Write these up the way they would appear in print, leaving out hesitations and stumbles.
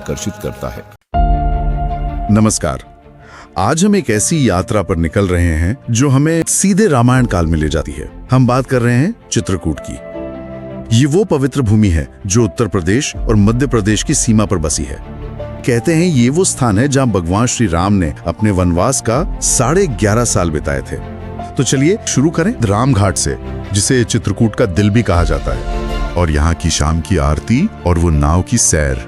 आकर्षित करता है। नमस्कार। आज हम एक ऐसी यात्रा पर निकल रहे हैं जो हमें सीधे रामायण काल में ले जाती है। हम बात कर रहे हैं चित्रकूट की। ये वो पवित्र भूमि है जो उत्तर प्रदेश और मध्य प्रदेश की सीमा पर बसी है। कहते हैं ये वो स्थान है जहां भगवान श्री राम ने अपने वनवास का 11.5 साल बिताए थे। तो चलिए शुरू करें राम घाट से, जिसे चित्रकूट का दिल भी कहा जाता है, और यहाँ की शाम की आरती और वो नाव की सैर।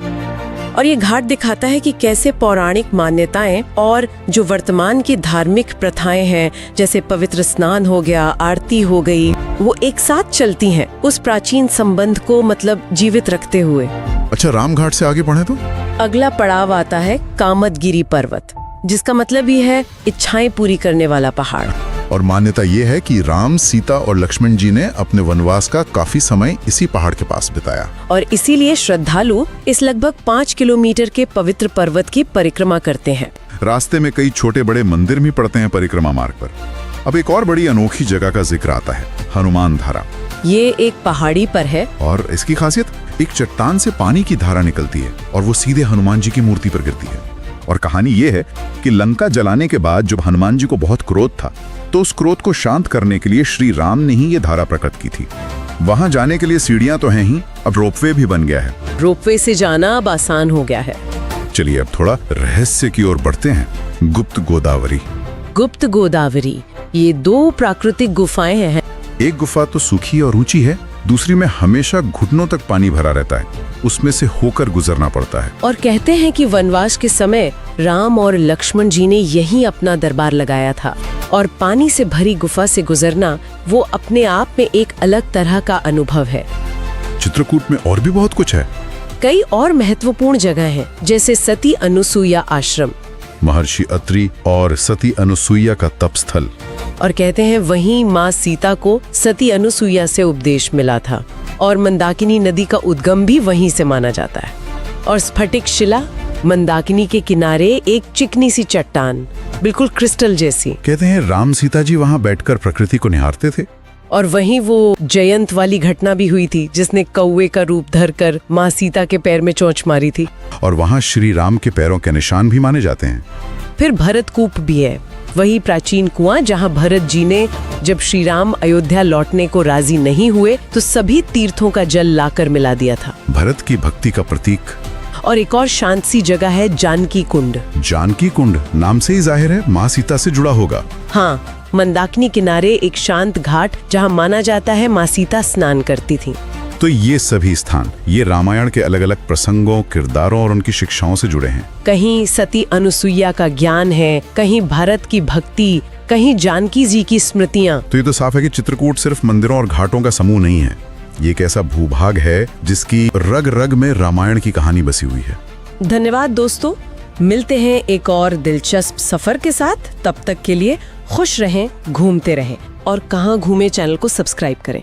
और ये घाट दिखाता है कि कैसे पौराणिक मान्यताएं और जो वर्तमान की धार्मिक प्रथाएं हैं, जैसे पवित्र स्नान हो गया, आरती हो गई, वो एक साथ चलती हैं, उस प्राचीन संबंध को मतलब जीवित रखते हुए। अच्छा, राम घाट से आगे बढ़े तो अगला पड़ाव आता है कामदगिरी पर्वत, जिसका मतलब ये है इच्छाएं पूरी करने वाला पहाड़। और मान्यता ये है कि राम, सीता और लक्ष्मण जी ने अपने वनवास का काफी समय इसी पहाड़ के पास बिताया। और इसीलिए श्रद्धालु इस लगभग 5 किलोमीटर के पवित्र पर्वत की परिक्रमा करते हैं। रास्ते में कई छोटे बड़े मंदिर भी पड़ते हैं परिक्रमा मार्ग पर। अब एक और बड़ी अनोखी जगह का जिक्र आता है, हनुमान धारा। ये एक पहाड़ी पर है और इसकी खासियत, एक चट्टान से पानी की धारा निकलती है और वो सीधे हनुमान जी की मूर्ति पर गिरती है। और कहानी ये है कि लंका जलाने के बाद जब हनुमान जी को बहुत क्रोध था, तो उस क्रोध को शांत करने के लिए श्री राम ने ही ये धारा प्रकट की थी। वहां जाने के लिए सीढ़ियां तो हैं ही, अब रोपवे भी बन गया है। रोपवे से जाना अब आसान हो गया है। चलिए अब थोड़ा रहस्य की ओर बढ़ते हैं। गुप्त गोदावरी। गुप्त गोदावरी, ये 2 प्राकृतिक गुफाएं हैं। एक गुफा तो सूखी और ऊंची है, दूसरी में हमेशा घुटनों तक पानी भरा रहता है, उसमें से होकर गुजरना पड़ता है। और कहते हैं कि वनवास के समय राम और लक्ष्मण जी ने यहीं अपना दरबार लगाया था। और पानी से भरी गुफा से गुजरना वो अपने आप में एक अलग तरह का अनुभव है। चित्रकूट में और भी बहुत कुछ है। कई और महत्वपूर्ण जगह हैं, जैसे सती अनुसुईया आश्रम, महर्षि अत्रि और सती अनुसुईया का तप स्थल। और कहते हैं वहीं माँ सीता को सती अनुसुईया से उपदेश मिला था। और मंदाकिनी नदी का उद्गम भी वहीं से माना जाता है। और स्फटिक शिला, मंदाकिनी के किनारे एक चिकनी सी चट्टान, बिल्कुल क्रिस्टल जैसी। कहते हैं राम सीता जी वहाँ बैठकर प्रकृति को निहारते थे। और वहीं वो जयंत वाली घटना भी हुई थी, जिसने कौवे का रूप धरकर माँ सीता के पैर में चोंच मारी थी। और वहाँ श्री राम के पैरों के निशान भी माने जाते हैं। फिर भरत कूप भी है, वही प्राचीन कुआं जहाँ भरत जी ने जब श्री राम अयोध्या लौटने को राजी नहीं हुए तो सभी तीर्थों का जल लाकर मिला दिया था। भरत की भक्ति का प्रतीक। और एक और शांत सी जगह है जानकी कुंड। जानकी कुंड नाम से ही जाहिर है माँ सीता से जुड़ा होगा। हाँ, मंदाकिनी किनारे एक शांत घाट जहाँ माना जाता है माँ सीता स्नान करती थी। तो ये सभी स्थान ये रामायण के अलग अलग प्रसंगों, किरदारों और उनकी शिक्षाओं से जुड़े हैं। कहीं सती अनुसुईया का ज्ञान है, कहीं भारत की भक्ति, कहीं जानकी जी की स्मृतियाँ। तो ये तो साफ है कि चित्रकूट सिर्फ मंदिरों और घाटों का समूह नहीं है, ये एक ऐसा भूभाग है जिसकी रग रग में रामायण की कहानी बसी हुई है। धन्यवाद दोस्तों, मिलते हैं एक और दिलचस्प सफर के साथ। तब तक के लिए खुश रहें, घूमते रहें और कहाँ घूमे चैनल को सब्सक्राइब करें।